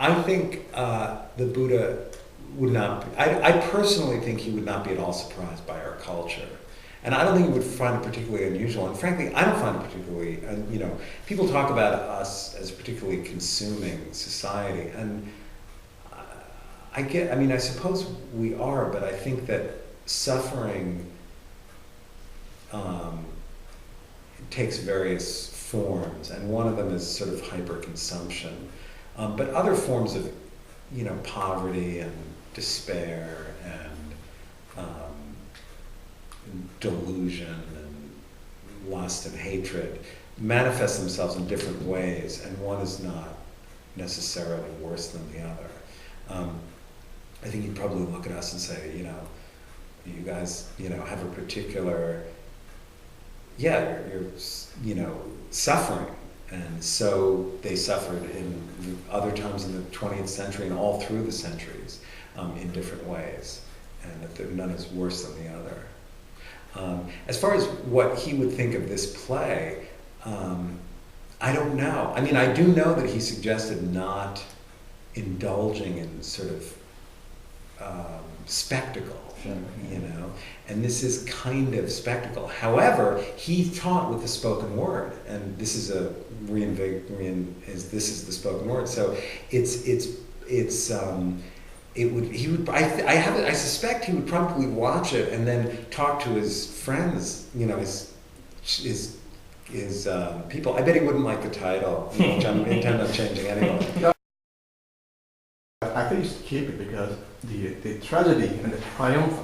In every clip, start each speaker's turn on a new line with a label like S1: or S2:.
S1: I think the Buddha would not be, I personally think he would not be at all surprised by our culture. And I don't think he would find it particularly unusual. And frankly, I don't find it particularly, people talk about us as a particularly consuming society. And I suppose we are, but I think that suffering takes various forms, and one of them is sort of hyperconsumption. But other forms of, poverty and despair and delusion and lust and hatred manifest themselves in different ways, and one is not necessarily worse than the other. I think you'd probably look at us and say, you guys, have a particular, you're suffering. And so they suffered in other times in the 20th century and all through the centuries in different ways. And that none is worse than the other. As far as what he would think of this play, I don't know. I do know that he suggested not indulging in sort of spectacle, and this is kind of spectacle. However, he taught with the spoken word, and this is this is the spoken word. So I suspect he would probably watch it and then talk to his friends, his people. I bet he wouldn't like the title, which I intend on changing anyway.
S2: I think you should keep it because the tragedy and the triumph,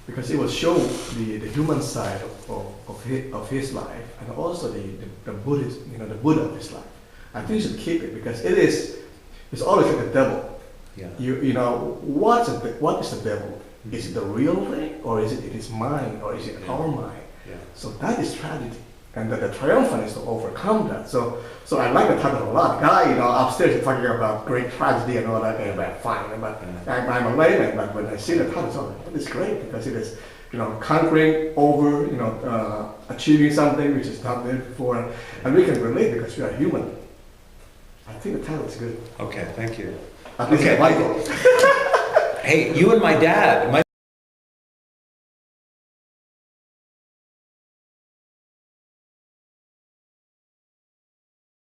S2: because it will show the human side of his life, and also the Buddhist, the Buddha of his life. I think you should keep it because it's always like the devil.
S1: Yeah.
S2: What is the devil? Is it the real thing, or is it his mind, or is it our mind?
S1: Yeah.
S2: So that is tragedy. And the triumphant is to overcome that. So I like the title a lot. Guy, upstairs is talking about great tragedy and all that, and that's fine. But I'm a layman, but when I see the title, it's great because it is, conquering over, achieving something which is not there before, and we can relate because we are human. I think the title is good.
S1: Okay, thank you.
S2: At least
S1: Okay.
S2: Michael.
S1: Hey, you and my dad.